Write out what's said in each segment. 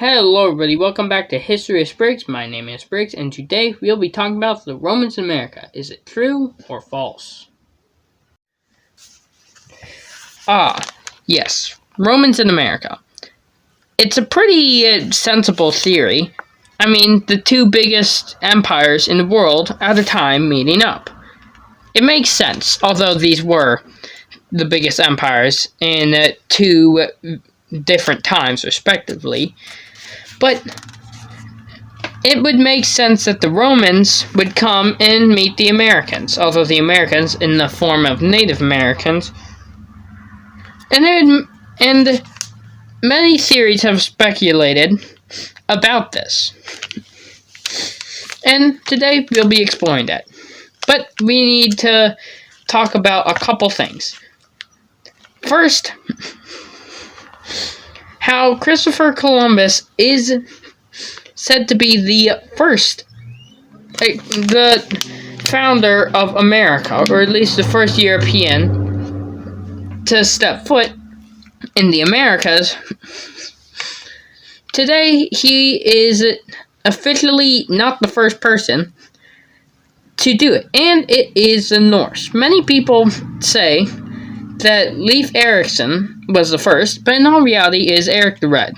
Hello everybody, welcome back to History of Briggs. My name is Briggs, and today we'll be talking about the Romans in America. Is it true or false? Yes, Romans in America. It's a pretty sensible theory. I mean, the two biggest empires in the world at a time meeting up. It makes sense, although these were the biggest empires in two different times, respectively. But it would make sense that the Romans would come and meet the Americans, although the Americans in the form of Native Americans. And many theories have speculated about this. And today we'll be exploring that. But we need to talk about a couple things. First, how Christopher Columbus is said to be the founder of America, or at least the first European to step foot in the Americas. Today, he is officially not the first person to do it, and it is the Norse. Many people say that Leif Erikson was the first, but in all reality is Eric the Red,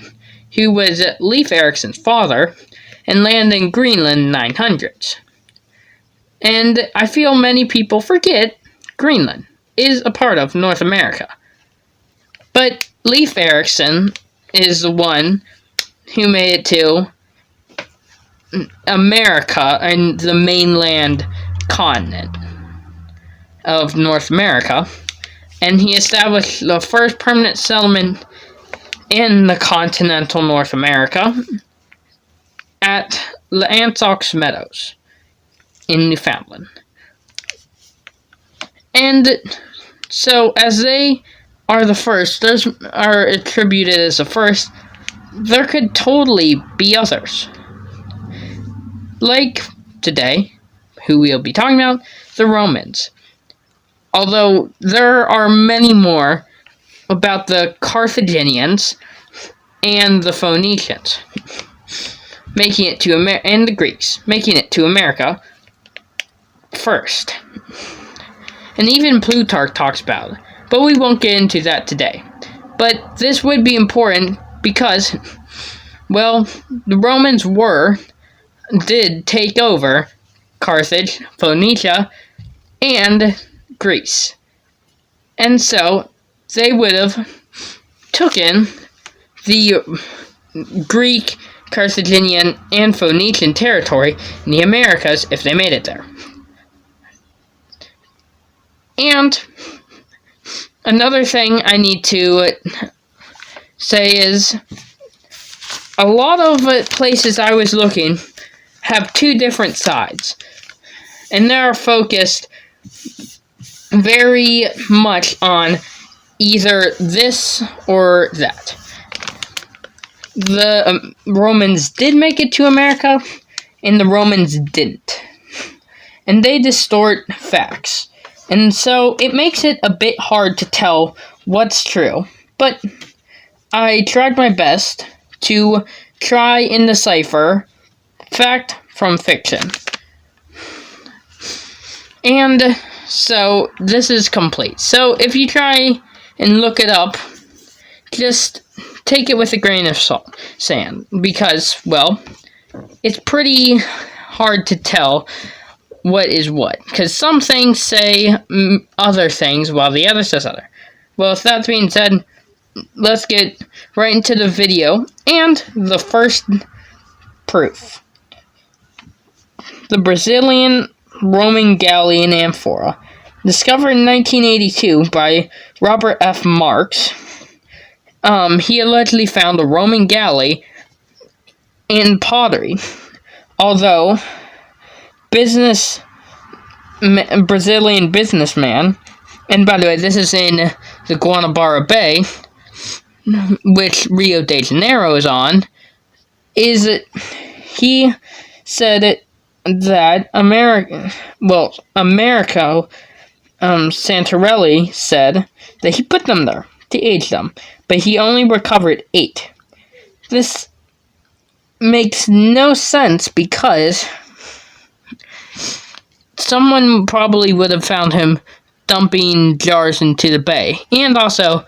who was Leif Erikson's father and landed in Greenland in the 900s. And I feel many people forget Greenland is a part of North America. But Leif Erikson is the one who made it to America and the mainland continent of North America. And he established the first permanent settlement in the continental North America at L'Ansocs Meadows in Newfoundland. And so, as they are the first, those are attributed as the first, there could totally be others. Like today, who we'll be talking about, the Romans. Although there are many more about the Carthaginians and the Phoenicians making it to and the Greeks making it to America first. And even Plutarch talks about it, but we won't get into that today. But this would be important because, well, the Romans did take over Carthage, Phoenicia, and Greece. And so they would have taken the Greek, Carthaginian, and Phoenician territory in the Americas if they made it there. And another thing I need to say is a lot of places I was looking have two different sides, and they're focused very much on either this or that. The Romans did make it to America, and the Romans didn't. And they distort facts. And so it makes it a bit hard to tell what's true. But I tried my best to try and decipher fact from fiction. And so this is complete. So if you try and look it up, just take it with a grain of sand, because, well, it's pretty hard to tell what is what, because some things say other things while the other says other. Well, with that being said, let's get right into the video and the first proof. The Brazilian Roman galleon amphora, discovered in 1982 by Robert F. Marks. He allegedly found a Roman galley in pottery, although Brazilian businessman, and by the way, this is in the Guanabara Bay, which Rio de Janeiro is on, he said that Americo Santarelli said that he put them there to age them, but he only recovered 8. This makes no sense because someone probably would have found him dumping jars into the bay. And also,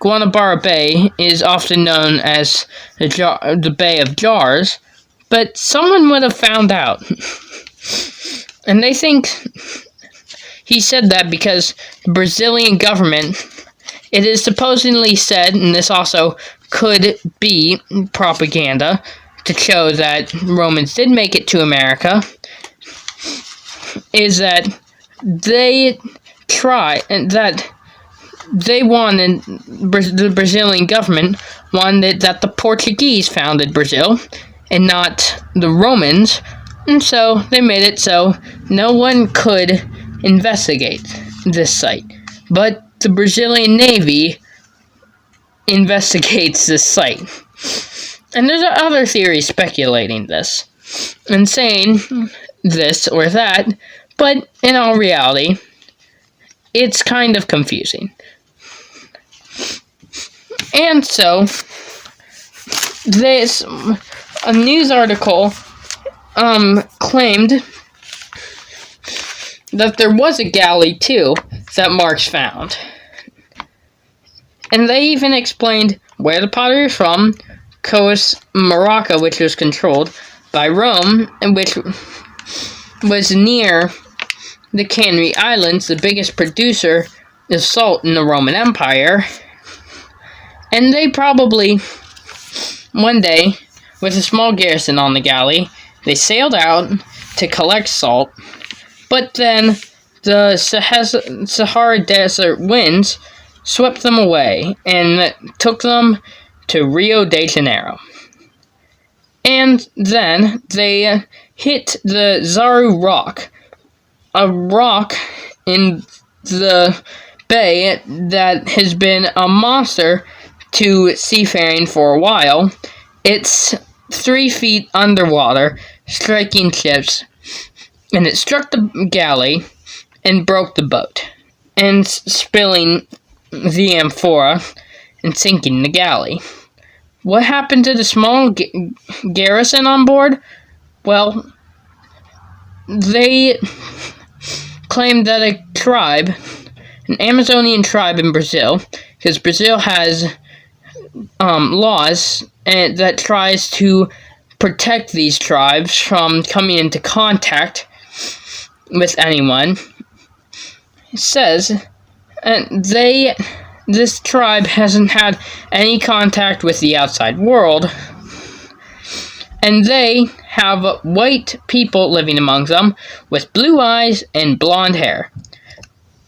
Guanabara Bay is often known as the Bay of Jars, but someone would have found out. And they think he said that because the Brazilian government, it is supposedly said, and this also could be propaganda to show that Romans did make it to America, is that they wanted, the Brazilian government wanted that the Portuguese founded Brazil and not the Romans, and so they made it so no one could investigate this site. But the Brazilian Navy investigates this site. And there's other theories speculating this and saying this or that, but in all reality, it's kind of confusing. And so, a news article claimed that there was a galley too that Marx found. And they even explained where the pottery was from, Coast Morocco, which was controlled by Rome, and which was near the Canary Islands, the biggest producer of salt in the Roman Empire. And they probably, one day, with a small garrison on the galley, they sailed out to collect salt, but then the Sahara Desert winds swept them away and took them to Rio de Janeiro. And then they hit the Zaru Rock, a rock in the bay that has been a monster to seafaring for a while. It's 3 feet underwater, striking ships, and it struck the galley and broke the boat, and spilling the amphora and sinking the galley. What happened to the small garrison on board? Well, they claimed that a tribe, an Amazonian tribe in Brazil, because Brazil has laws that tries to protect these tribes from coming into contact with anyone, says this tribe hasn't had any contact with the outside world, and they have white people living among them with blue eyes and blonde hair,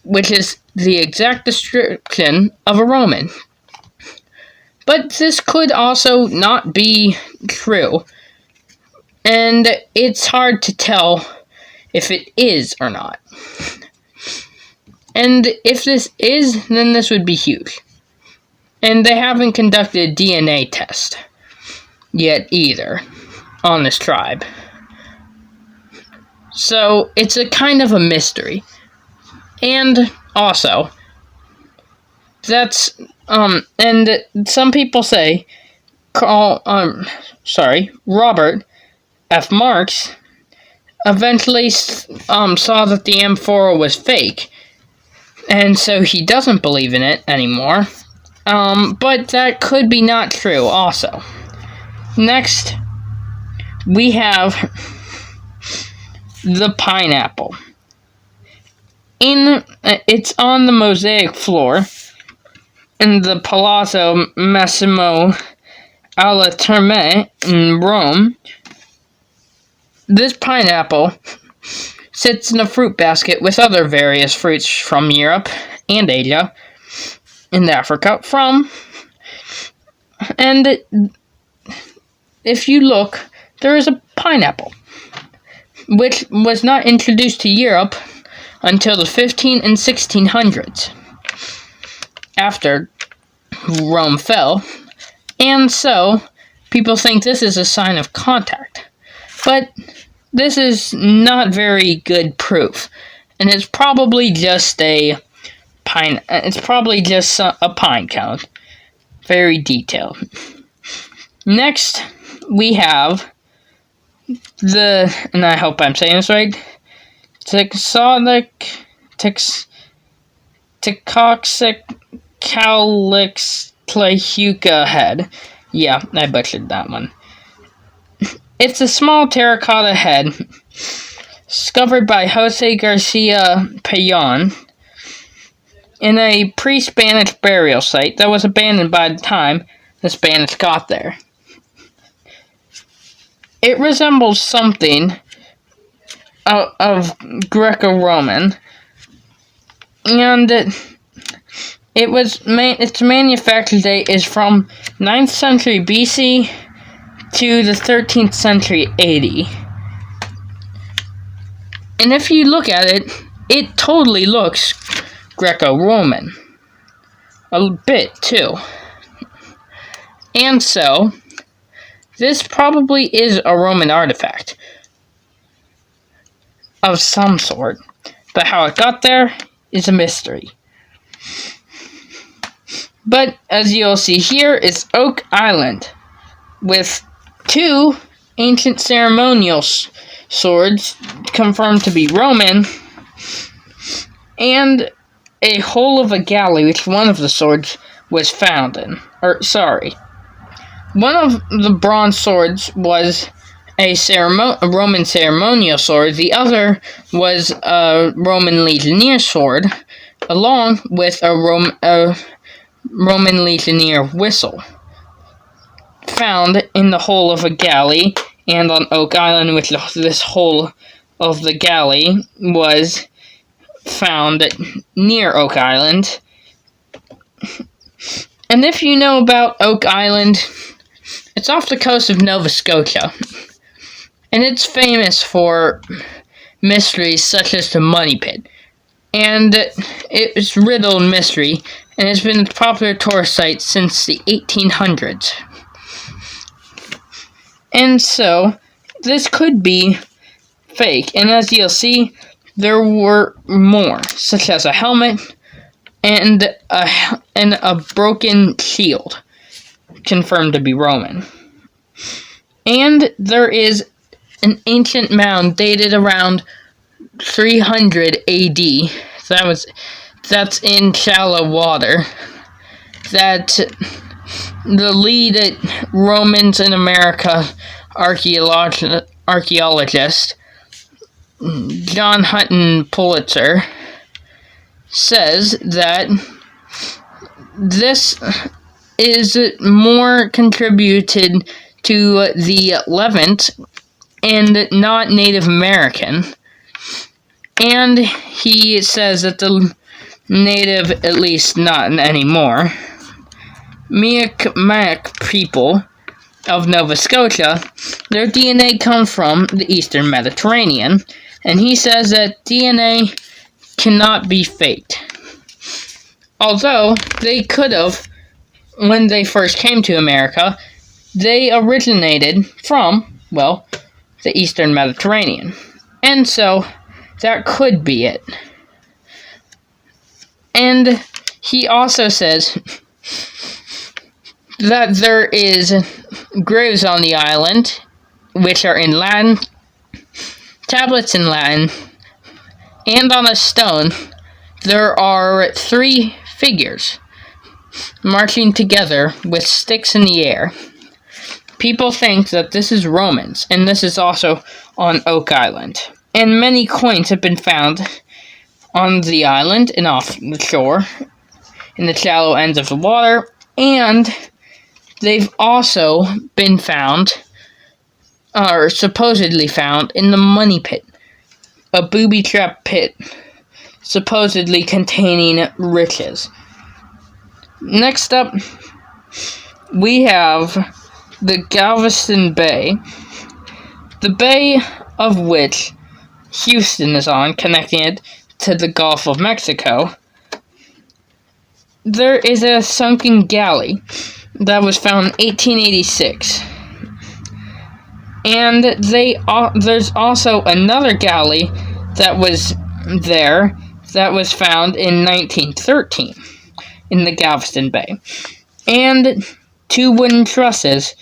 which is the exact description of a Roman. But this could also not be true, and it's hard to tell if it is or not. And if this is, then this would be huge. And they haven't conducted a DNA test yet either on this tribe. So it's a kind of a mystery. And also, that's and some people say Robert F. Marx eventually saw that the amphora was fake, and so he doesn't believe in it anymore. But that could be not true also. Next, we have the pineapple. It's on the mosaic floor in the Palazzo Massimo alla Terme in Rome. This pineapple sits in a fruit basket with other various fruits from Europe and Asia and Africa and if you look, there is a pineapple, which was not introduced to Europe until the 15 and 1600s, after Rome fell, and so people think this is a sign of contact. But this is not very good proof, and it's probably just a pine cone, very detailed. Next, we have and I hope I'm saying this right, Tixoxicalixtlahuca head. Yeah, I butchered that one. It's a small terracotta head discovered by Jose Garcia Payon in a pre-Spanish burial site that was abandoned by the time the Spanish got there. It resembles something of Greco-Roman, and its manufacture date is from 9th century BC to the 13th century AD. And if you look at it, it totally looks Greco-Roman. A bit, too. And so, this probably is a Roman artifact of some sort, but how it got there is a mystery. But, as you'll see here, is Oak Island, with 2 ancient ceremonial swords confirmed to be Roman, and a hole of a galley which one of the swords was found in. One of the bronze swords was a Roman ceremonial sword, the other was a Roman legionnaire sword, along with a Roman legionnaire whistle, found in the hole of a galley, and on Oak Island, which this hole of the galley was found near Oak Island. And if you know about Oak Island, it's off the coast of Nova Scotia, and it's famous for mysteries such as the Money Pit, and it's riddled mystery, and it's been a popular tourist site since the 1800s. And so, this could be fake, and as you'll see, there were more, such as a helmet and a broken shield, confirmed to be Roman. And there is an ancient mound dated around 300 AD. That's in shallow water. That the lead Romans in America archaeologist John Hutton Pulitzer says that this is more contributed to the Levant and not Native American. And he says that the native, at least not anymore, Mi'kmaq people of Nova Scotia, their DNA comes from the Eastern Mediterranean, and he says that DNA cannot be faked. Although, they could have, when they first came to America, they originated from, well, the Eastern Mediterranean. And so, that could be it. And he also says that there is graves on the island, which are in Latin, tablets in Latin, and on a stone, there are 3 figures marching together with sticks in the air. People think that this is Romans, and this is also on Oak Island. And many coins have been found on the island and off the shore, in the shallow ends of the water, and they've also been found, or supposedly found, in the Money Pit, a booby-trap pit, supposedly containing riches. Next up, we have the Galveston Bay, the bay of which Houston is on, connecting it to the Gulf of Mexico. There is a sunken galley that was found in 1886. And there's also another galley that was there that was found in 1913 in the Galveston Bay. And 2 wooden trusses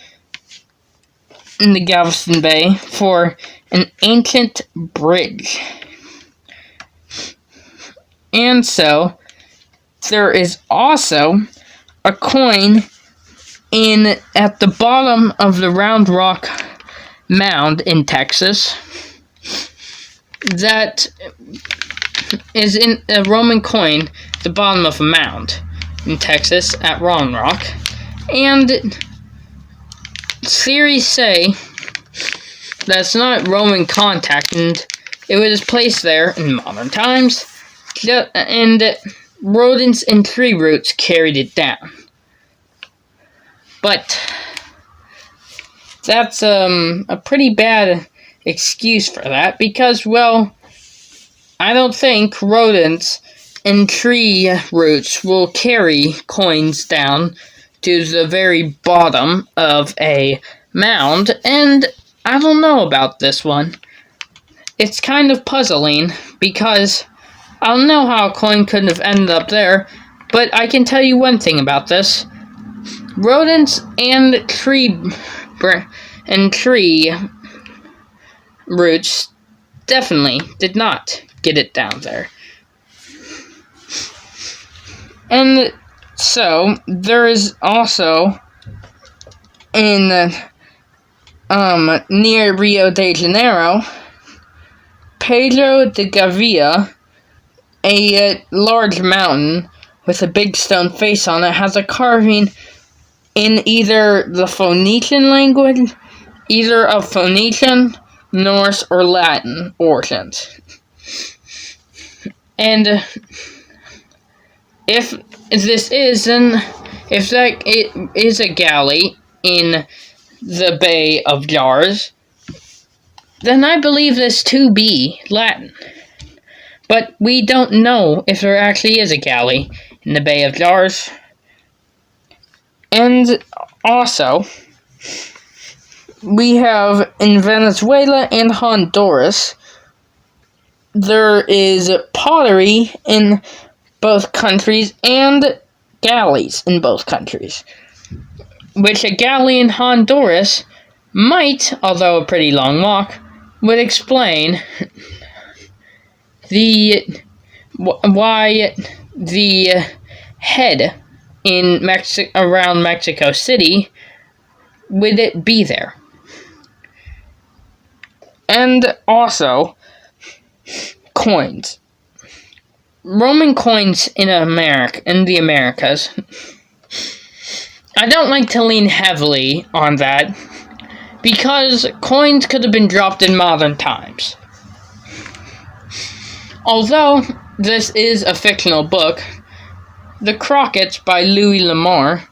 in the Galveston Bay for an ancient bridge. And so, there is also a coin at the bottom of the Round Rock Mound in Texas that is in a Roman coin at the bottom of a mound in Texas at Round Rock. And theories say that's not Roman contact, and it was placed there in modern times, and rodents and tree roots carried it down. But that's a pretty bad excuse for that, because, well, I don't think rodents and tree roots will carry coins down to the very bottom of a mound, and I don't know about this one. It's kind of puzzling, because I don't know how a coin could have ended up there, but I can tell you one thing about this. Rodents and tree roots definitely did not get it down there. And so, there is also in near Rio de Janeiro, Pedro de Gavia, a large mountain with a big stone face on it, has a carving in either the Phoenician language, either of Phoenician, Norse, or Latin origins. And if that it is a galley in the Bay of Jars, then I believe this to be Latin. But we don't know if there actually is a galley in the Bay of Jars. And also, we have in Venezuela and Honduras, there is pottery in both countries and galleys in both countries. Which a galley in Honduras might, although a pretty long walk, would explain why the head in around Mexico City would it be there. And also, coins. Roman coins in the Americas. I don't like to lean heavily on that, because coins could have been dropped in modern times. Although this is a fictional book, The Crockett's by Louis L'Amour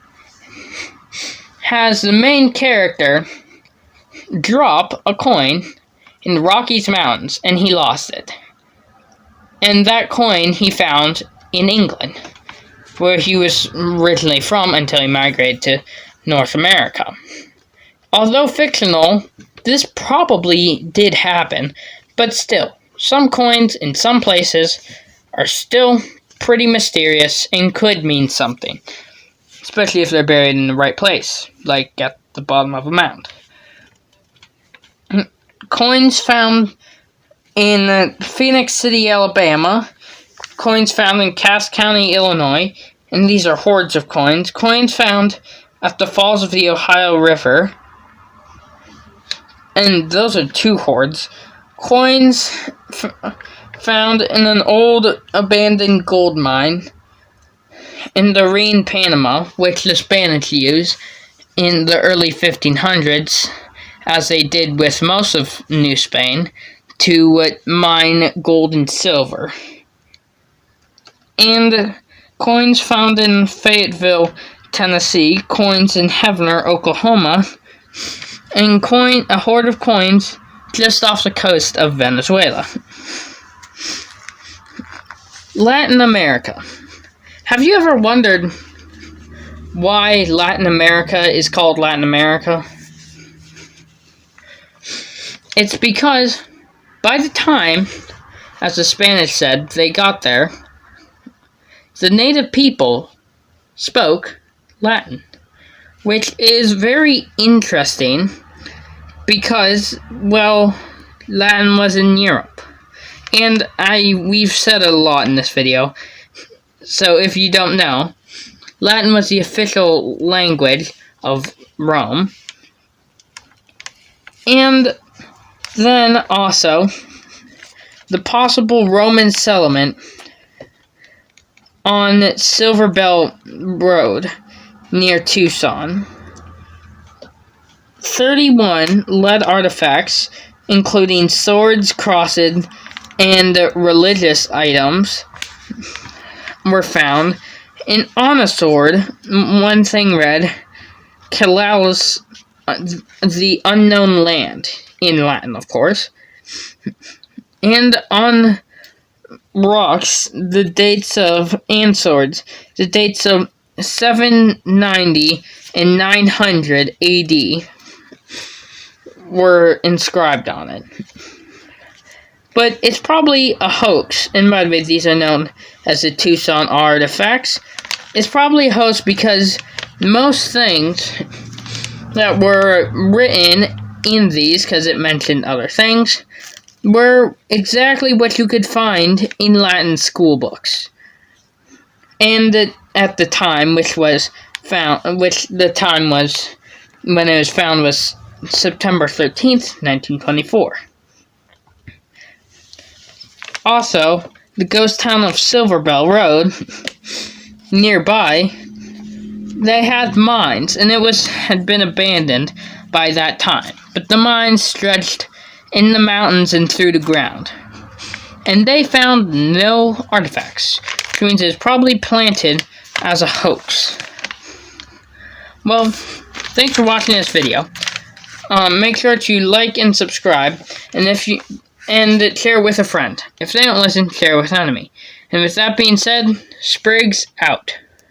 has the main character drop a coin in the Rockies Mountains, and he lost it. And that coin he found in England, where he was originally from until he migrated to North America. Although fictional, this probably did happen, but still, some coins in some places are still pretty mysterious and could mean something, especially if they're buried in the right place, like at the bottom of a mound. Coins found in Phoenix City, Alabama, coins found in Cass County, Illinois, and these are hordes of coins. Coins found at the falls of the Ohio River, and those are two hordes. Coins found in an old abandoned gold mine in Darien, Panama, which the Spanish used in the early 1500s, as they did with most of New Spain, to mine gold and silver. And coins found in Fayetteville, Tennessee, coins in Heavener, Oklahoma, and a horde of coins just off the coast of Venezuela. Latin America. Have you ever wondered why Latin America is called Latin America? It's because by the time, as the Spanish said, they got there, the native people spoke Latin, which is very interesting because, well, Latin was in Europe. And we've said a lot in this video, so if you don't know, Latin was the official language of Rome. And then also, the possible Roman settlement on Silver Bell Road near Tucson. 31 lead artifacts, including swords, crosses, and religious items, were found. And on a sword, one thing read, Calaus, the unknown land, in Latin, of course. And on rocks, the dates of, and swords, the dates of 790 and 900 AD were inscribed on it. But it's probably a hoax, and by the way, these are known as the Tucson artifacts. It's probably a hoax because most things that were written in these, because it mentioned other things, were exactly what you could find in Latin school books. And at the time, which the time was, when it was found, was September 13th, 1924. Also, the ghost town of Silver Bell Road, nearby, they had mines, and had been abandoned by that time. But the mines stretched in the mountains and through the ground. And they found no artifacts, which means it's probably planted as a hoax. Well, thanks for watching this video. Make sure to like and subscribe, and share with a friend. If they don't listen, share with an enemy. And with that being said, Spriggs out.